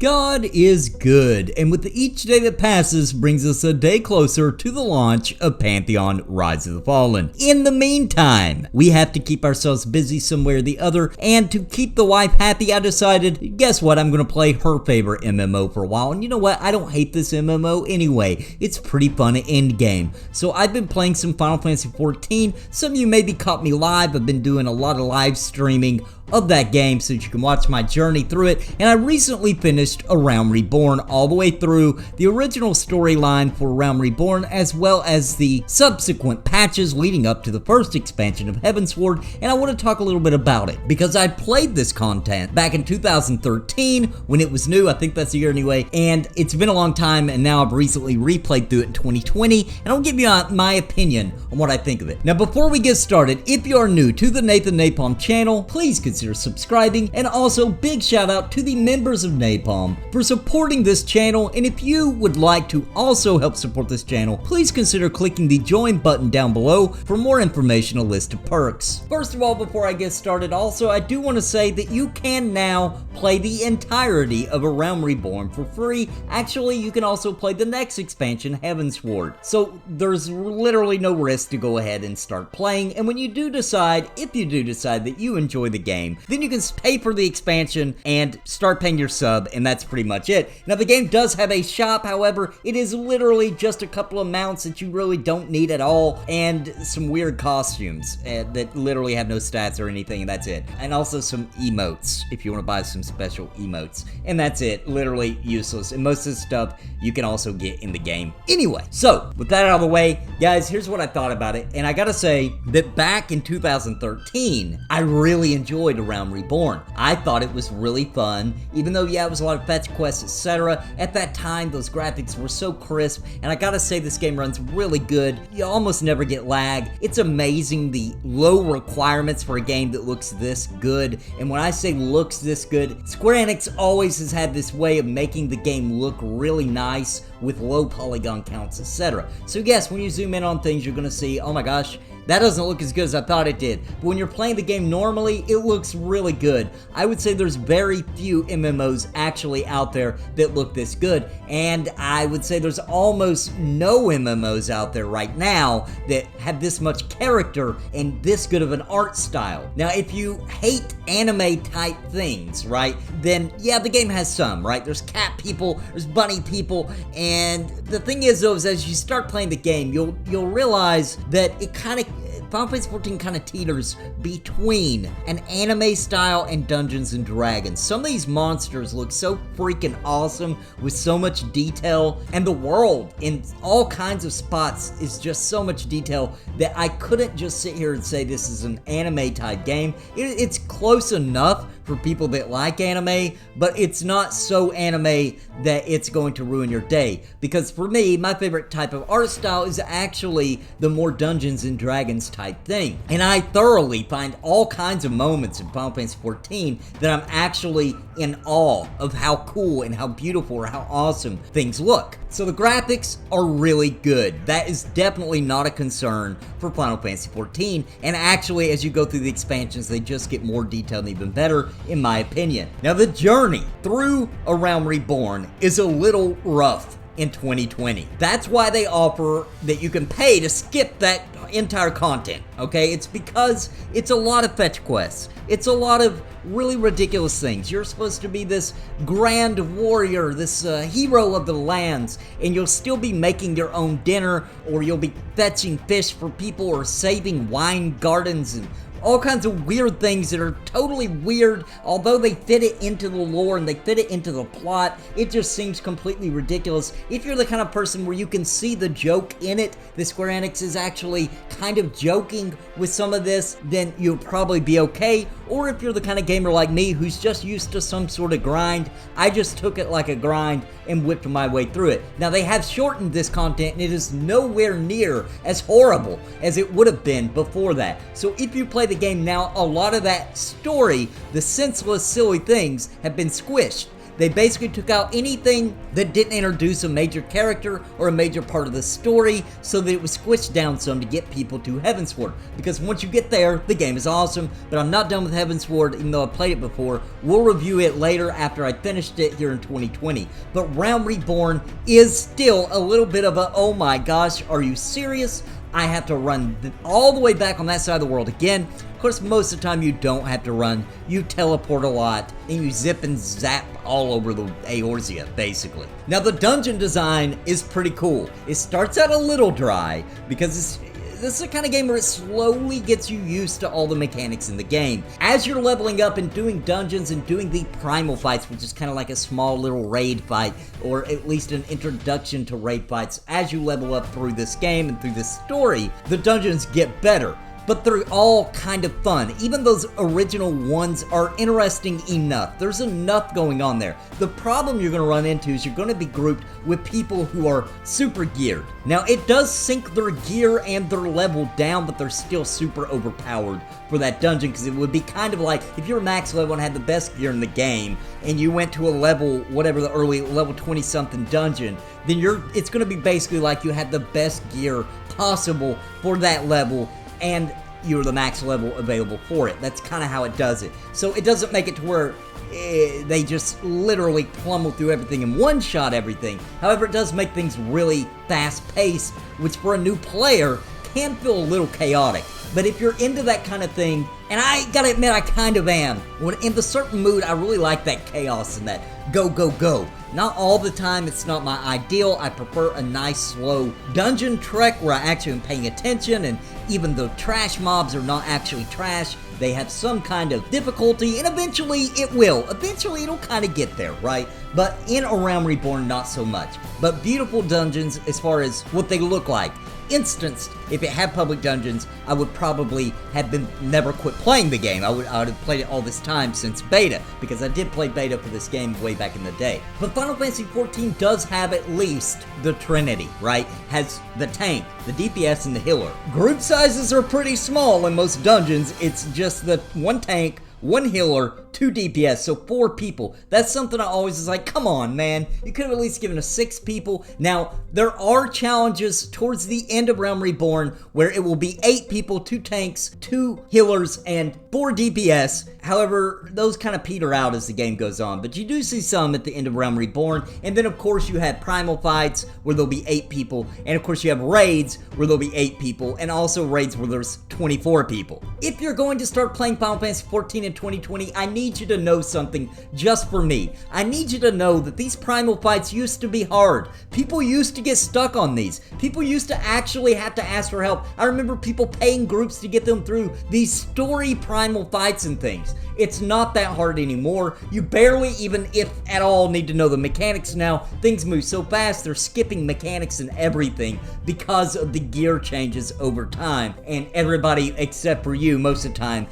God is good, and with each day that passes brings us a day closer to the launch of Pantheon Rise of the Fallen. In the meantime, we have to keep ourselves busy somewhere or the other, and to keep the wife happy, I decided, guess what, I'm gonna play her favorite MMO for a while, and you know what, I don't hate this MMO anyway. It's pretty fun at endgame. So I've been playing some Final Fantasy XIV. Some of you maybe caught me live. I've been doing a lot of live streaming of that game so that you can watch my journey through it, and I recently finished A Realm Reborn all the way through the original storyline for A Realm Reborn, as well as the subsequent patches leading up to the first expansion of Heavensward, and I want to talk a little bit about it because I played this content back in 2013 when it was new. I think that's the year anyway, and it's been a long time, and now I've recently replayed through it in 2020, and I'll give you my opinion on what I think of it. Now, before we get started, if you are new to the Nathan Napalm channel, please consider subscribing, and also big shout out to the members of Napalm for supporting this channel. And if you would like to also help support this channel, please consider clicking the join button down below for more information, a list of perks. First of all, before I get started, also I do want to say that you can now play the entirety of A Realm Reborn for free. Actually, you can also play the next expansion, Heavensward. So there's literally no risk to go ahead and start playing, and when you do decide, if you do decide that you enjoy the game, then you can pay for the expansion and start paying your sub, and that's pretty much it. Now, the game does have a shop, however, it is literally just a couple of mounts that you really don't need at all, and some weird costumes that literally have no stats or anything, and that's it. And also some emotes, if you want to buy some special emotes, and that's it. Literally useless, and most of the stuff you can also get in the game anyway. So, with that out of the way, guys, here's what I thought about it, and I gotta say that back in 2013, I really enjoyed A Realm Reborn. I thought it was really fun, even though, yeah, it was a lot of fetch quests, etc. At that time, those graphics were so crisp, and I gotta say this game runs really good. You almost never get lag. It's amazing the low requirements for a game that looks this good, and when I say looks this good, Square Enix always has had this way of making the game look really nice with low polygon counts, etc. So yes, when you zoom in on things, you're gonna see, oh my gosh, that doesn't look as good as I thought it did. But when you're playing the game normally, it looks really good. I would say there's very few MMOs actually out there that look this good, and I would say there's almost no MMOs out there right now that have this much character and this good of an art style. Now, if you hate anime type things, right, then yeah, the game has some, right? There's cat people, there's bunny people, and the thing is though, is as you start playing the game, you'll realize that it kind of, Final Fantasy XIV kind of teeters between an anime style and Dungeons and Dragons. Some of these monsters look so freaking awesome with so much detail, and the world in all kinds of spots is just so much detail that I couldn't just sit here and say this is an anime type game. It's close enough for people that like anime, but it's not so anime that it's going to ruin your day. Because for me, my favorite type of art style is actually the more Dungeons and Dragons type thing. And I thoroughly find all kinds of moments in Final Fantasy XIV that I'm actually in awe of how cool and how beautiful or how awesome things look. So the graphics are really good. That is definitely not a concern for Final Fantasy XIV, and actually as you go through the expansions, they just get more detailed and even better, in my opinion. Now, the journey through A Realm Reborn is a little rough in 2020. That's why they offer that you can pay to skip that entire content, okay? It's because it's a lot of fetch quests. It's a lot of really ridiculous things. You're supposed to be this grand warrior, this hero of the lands, and you'll still be making your own dinner, or you'll be fetching fish for people, or saving wine gardens, and all kinds of weird things that are totally weird. Although they fit it into the lore and they fit it into the plot, it just seems completely ridiculous. If you're the kind of person where you can see the joke in it, the Square Enix is actually kind of joking with some of this, then you'll probably be okay. Or if you're the kind of gamer like me who's just used to some sort of grind, I just took it like a grind and whipped my way through it. Now, they have shortened this content and it is nowhere near as horrible as it would have been before that. So if you play the game now, a lot of that story, the senseless, silly things, have been squished. They basically took out anything that didn't introduce a major character or a major part of the story so that it was squished down some to get people to Heavensward. Because once you get there, the game is awesome, but I'm not done with Heavensward even though I played it before. We'll review it later after I finished it here in 2020. But Realm Reborn is still a little bit of a, oh my gosh, are you serious? I have to run all the way back on that side of the world again. Of course, most of the time you don't have to run. You teleport a lot, and you zip and zap all over the Eorzea, basically. Now, the dungeon design is pretty cool. It starts out a little dry, because this is the kind of game where it slowly gets you used to all the mechanics in the game. As you're leveling up and doing dungeons and doing the primal fights, which is kind of like a small little raid fight, or at least an introduction to raid fights, as you level up through this game and through this story, the dungeons get better. But they're all kind of fun. Even those original ones are interesting enough. There's enough going on there. The problem you're going to run into is you're going to be grouped with people who are super geared. Now, it does sync their gear and their level down, but they're still super overpowered for that dungeon, because it would be kind of like if you're max level and had the best gear in the game, and you went to a level, whatever the early level 20-something dungeon, then it's going to be basically like you had the best gear possible for that level, and you're the max level available for it. That's kind of how it does it. So it doesn't make it to where they just literally pummel through everything and one-shot everything. However, it does make things really fast-paced, which for a new player can feel a little chaotic. But if you're into that kind of thing, and I gotta admit I kind of am, when in the certain mood, I really like that chaos and that go, go, go. Not all the time, it's not my ideal. I prefer a nice, slow dungeon trek where I actually am paying attention, and even the trash mobs are not actually trash. They have some kind of difficulty, and eventually it will. Eventually it'll kind of get there, right? But in A Realm Reborn, not so much. But beautiful dungeons as far as what they look like. Instanced, if it had public dungeons, I would probably have never quit playing the game. I would have played it all this time since beta, because I did play beta for this game way back in the day. But Final Fantasy XIV does have at least the Trinity, right? Has the tank, the DPS, and the healer. Group sizes are pretty small in most dungeons. It's just the one tank, one healer, 2 DPS, so 4 people. That's something I always was like, come on, man. You could have at least given us 6 people. Now, there are challenges towards the end of Realm Reborn where it will be 8 people, 2 tanks, 2 healers, and 4 DPS. However, those kind of peter out as the game goes on, but you do see some at the end of Realm Reborn. And then, of course, you have primal fights where there'll be 8 people, and of course you have raids where there'll be 8 people, and also raids where there's 24 people. If you're going to start playing Final Fantasy XIV in 2020, I need you to know something just for me. I need you to know that these primal fights used to be hard. People used to get stuck on these. People used to actually have to ask for help. I remember people paying groups to get them through these story primal fights and things. It's not that hard anymore. You barely even, if at all, need to know the mechanics now. Things move so fast, they're skipping mechanics and everything because of the gear changes over time. And everybody, except for you, most of the time,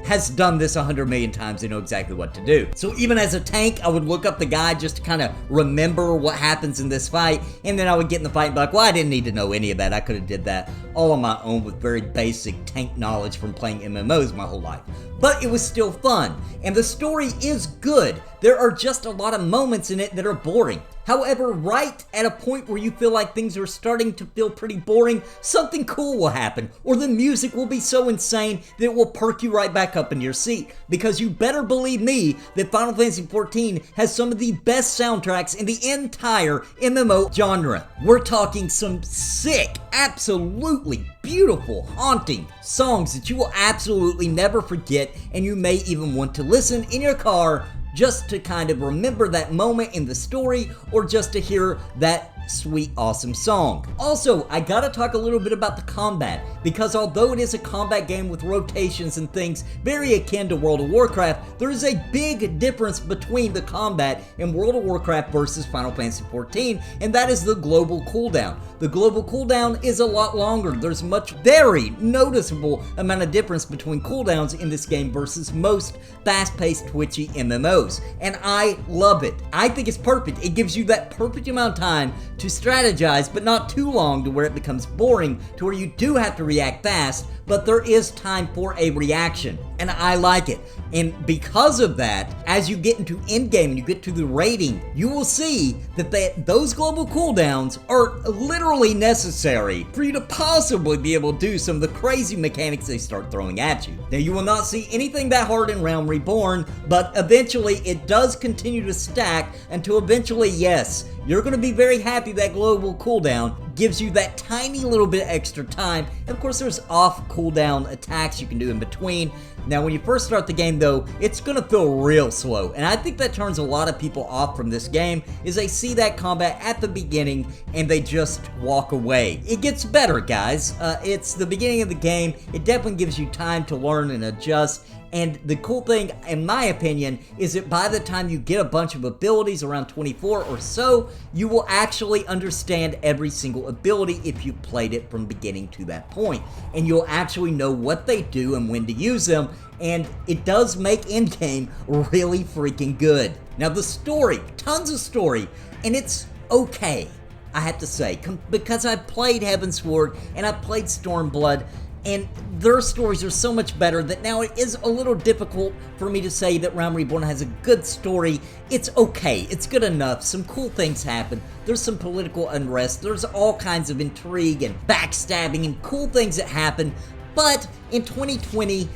has done this 100 million times. They know exactly what to do. So even as a tank, I would look up the guide just to kind of remember what happens in this fight, and then I would get in the fight and be like, well, I didn't need to know any of that. I could have did that all on my own with very basic tank knowledge from playing MMOs my whole life. But it was still fun, and the story is good. There are just a lot of moments in it that are boring. However, right at a point where you feel like things are starting to feel pretty boring, something cool will happen, or the music will be so insane that it will perk you right back up in your seat. Because you better believe me that Final Fantasy XIV has some of the best soundtracks in the entire MMO genre. We're talking some sick, absolutely beautiful, haunting songs that you will absolutely never forget, and you may even want to listen in your car just to kind of remember that moment in the story, or just to hear that sweet, awesome song. Also, I gotta talk a little bit about the combat, because although it is a combat game with rotations and things very akin to World of Warcraft, there is a big difference between the combat in World of Warcraft versus Final Fantasy XIV, and that is the global cooldown. The global cooldown is a lot longer. There's very noticeable amount of difference between cooldowns in this game versus most fast-paced, twitchy MMOs, and I love it. I think it's perfect. It gives you that perfect amount of time to strategize, but not too long to where it becomes boring, to where you do have to react fast, but there is time for a reaction, and I like it. And because of that, as you get into endgame and you get to the rating, you will see that those global cooldowns are literally necessary for you to possibly be able to do some of the crazy mechanics they start throwing at you. Now, you will not see anything that hard in Realm Reborn, but eventually it does continue to stack until eventually, yes, you're going to be very happy that global cooldown gives you that tiny little bit extra time. And of course, there's off cooldown attacks you can do in between. Now, when you first start the game, though, it's going to feel real slow. And I think that turns a lot of people off from this game, is they see that combat at the beginning and they just walk away. It gets better, guys. It's the beginning of the game. It definitely gives you time to learn and adjust. And the cool thing, in my opinion, is that by the time you get a bunch of abilities, around 24 or so, you will actually understand every single ability if you played it from beginning to that point. And you'll actually know what they do and when to use them, and it does make endgame really freaking good. Now, the story, tons of story, and it's okay, I have to say, because I've played Heavensward and I've played Stormblood, and their stories are so much better that now it is a little difficult for me to say that Realm Reborn has a good story. It's okay, it's good enough, some cool things happen, there's some political unrest, there's all kinds of intrigue and backstabbing and cool things that happen, but in 2020,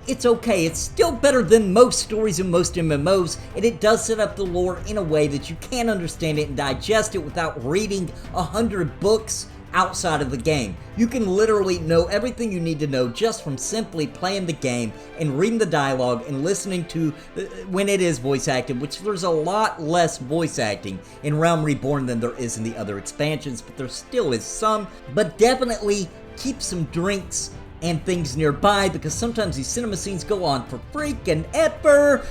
it's okay. It's still better than most stories in most MMOs, and it does set up the lore in a way that you can understand it and digest it without reading 100 books outside of the game. You can literally know everything you need to know just from simply playing the game and reading the dialogue and listening to when it is voice acted, which there's a lot less voice acting in Realm Reborn than there is in the other expansions, but there still is some. But definitely keep some drinks and things nearby, because sometimes these cinema scenes go on for freaking ever.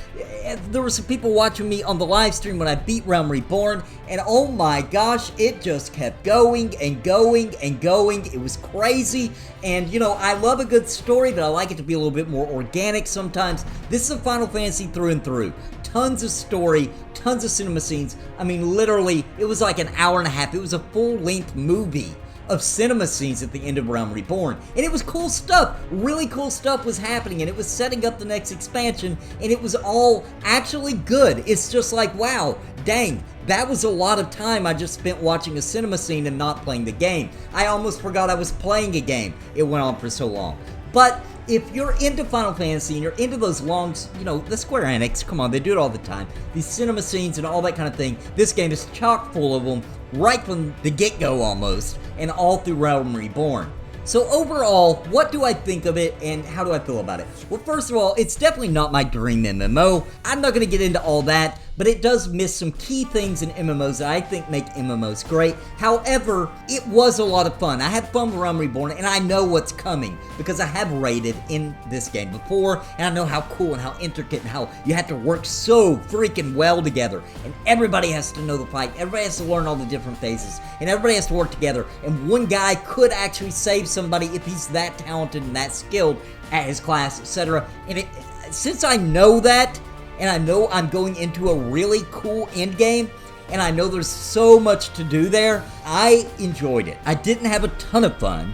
There were some people watching me on the live stream when I beat Realm Reborn, and oh my gosh, it just kept going and going and going. It was crazy, and you know, I love a good story, but I like it to be a little bit more organic sometimes. This is a Final Fantasy through and through. Tons of story, tons of cinema scenes. I mean, literally, it was like an hour and a half. It was a full-length movie of cinema scenes at the end of Realm Reborn, and it was cool stuff. Really cool stuff was happening, and it was setting up the next expansion, and it was all actually good. It's just like, wow, dang, that was a lot of time I just spent watching a cinema scene and not playing the game. I almost forgot I was playing a game. It went on for so long. But if you're into Final Fantasy and you're into those long, you know, the Square Enix, come on, they do it all the time, these cinema scenes and all that kind of thing, this game is chock full of them right from the get-go almost, and all through Realm Reborn. So overall, what do I think of it and how do I feel about it? Well, first of all, it's definitely not my dream MMO. I'm not going to get into all that, but it does miss some key things in MMOs that I think make MMOs great. However, it was a lot of fun. I had fun with Realm Reborn, and I know what's coming because I have raided in this game before, and I know how cool and how intricate and how you have to work so freaking well together, and everybody has to know the fight, everybody has to learn all the different phases, and everybody has to work together, and one guy could actually save somebody if he's that talented and that skilled at his class, etc. And since I know that, and I know I'm going into a really cool end game, and I know there's so much to do there, I enjoyed it. I didn't have a ton of fun.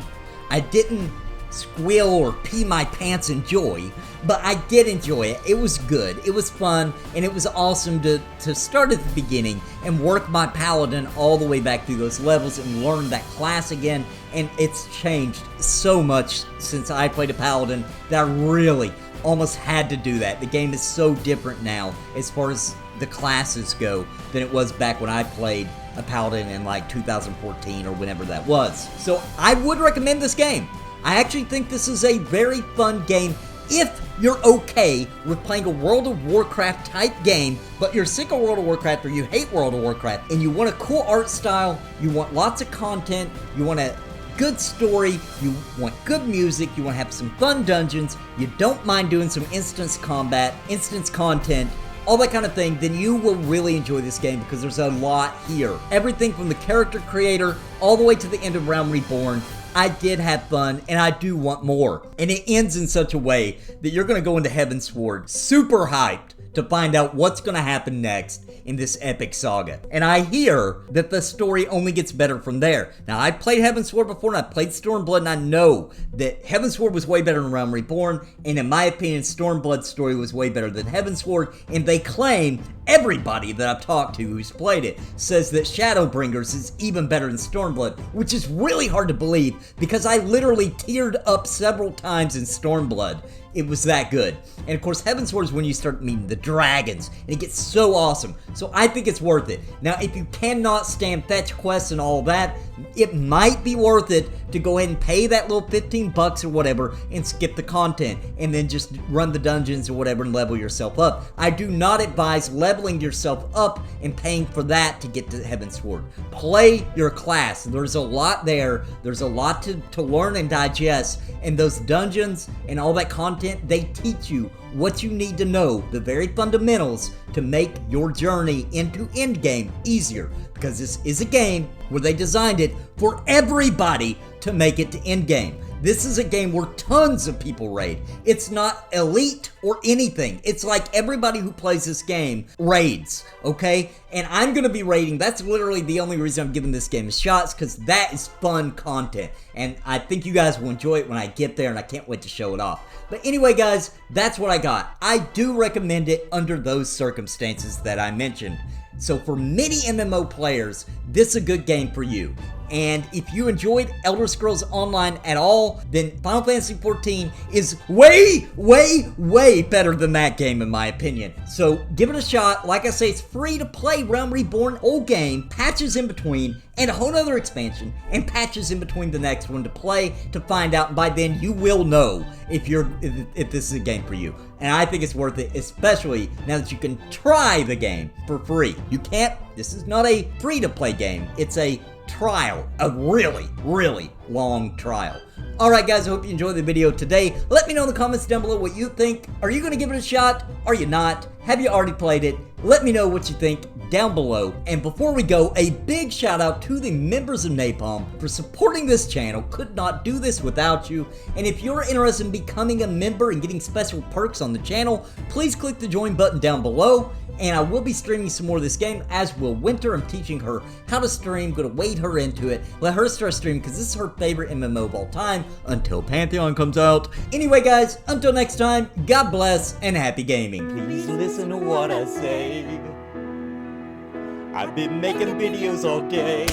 I didn't squeal or pee my pants in joy, but I did enjoy it. It was good, it was fun, and it was awesome to start at the beginning and work my paladin all the way back through those levels and learn that class again. And it's changed so much since I played a paladin that I really almost had to do that. The game is so different now as far as the classes go than it was back when I played a paladin in like 2014 or whenever that was. So I would recommend this game. I actually think this is a very fun game if you're okay with playing a World of Warcraft type game, but you're sick of World of Warcraft or you hate World of Warcraft and you want a cool art style, you want lots of content, you want a good story, you want good music, you want to have some fun dungeons, you don't mind doing some instance combat, instance content, all that kind of thing, then you will really enjoy this game because there's a lot here. Everything from the character creator all the way to the end of Realm Reborn. I did have fun, and I do want more. And it ends in such a way that you're going to go into Heavensward super hyped to find out what's going to happen next. in this epic saga. And I hear that the story only gets better from there. Now, I played Heavensward before, and I played Stormblood, and I know that Heavensward was way better than Realm Reborn, and in my opinion, Stormblood's story was way better than Heavensward, and they claim, everybody that I've talked to who's played it says that Shadowbringers is even better than Stormblood, which is really hard to believe because I literally teared up several times in Stormblood. It was that good. And of course, Heavensward is when you start meeting the dragons, and it gets so awesome. So I think it's worth it. Now, if you cannot stand fetch quests and all that, it might be worth it to go ahead and pay that little 15 bucks or whatever and skip the content and then just run the dungeons or whatever and level yourself up. I do not advise leveling yourself up and paying for that to get to Heavensward. Play your class. There's a lot there. There's a lot to learn and digest, and those dungeons and all that content, they teach you what you need to know, the very fundamentals, to make your journey into endgame easier, because this is a game where they designed it for everybody to make it to endgame. This is a game where tons of people raid. It's not elite or anything. It's like everybody who plays this game raids, okay? And I'm gonna be raiding. That's literally the only reason I'm giving this game a shot, because that is fun content. And I think you guys will enjoy it when I get there, and I can't wait to show it off. But anyway, guys, that's what I got. I do recommend it under those circumstances that I mentioned. So for many MMO players, this is a good game for you. And if you enjoyed Elder Scrolls Online at all, then Final Fantasy XIV is way, way, way better than that game in my opinion. So give it a shot. Like I say, it's free to play. Realm Reborn, old game, patches in between, and a whole other expansion, and patches in between the next one to play to find out. And by then, you will know if this is a game for you. And I think it's worth it, especially now that you can try the game for free. You can't. This is not a free-to-play game. It's a trial, a really, really long trial. Alright guys, I hope you enjoyed the video today. Let me know in the comments down below what you think. Are you going to give it a shot? Are you not? Have you already played it? Let me know what you think down below. And before we go, a big shout out to the members of Napalm for supporting this channel. Could not do this without you. And if you're interested in becoming a member and getting special perks on the channel, please click the join button down below. And I will be streaming some more of this game, as will Winter. I'm teaching her how to stream, gonna wade her into it, let her start streaming, because this is her favorite MMO of all time, until Pantheon comes out. Anyway guys, until next time, God bless, and happy gaming. Please listen to what I say. I've been making videos all day.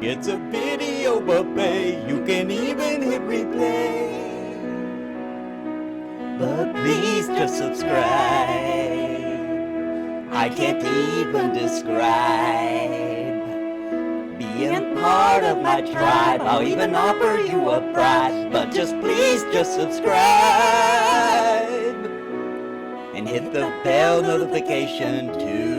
It's a video buffet, you can even hit replay. But please just subscribe. I can't even describe being part of my tribe. I'll even offer you a prize. But just please just subscribe and hit the bell notification too.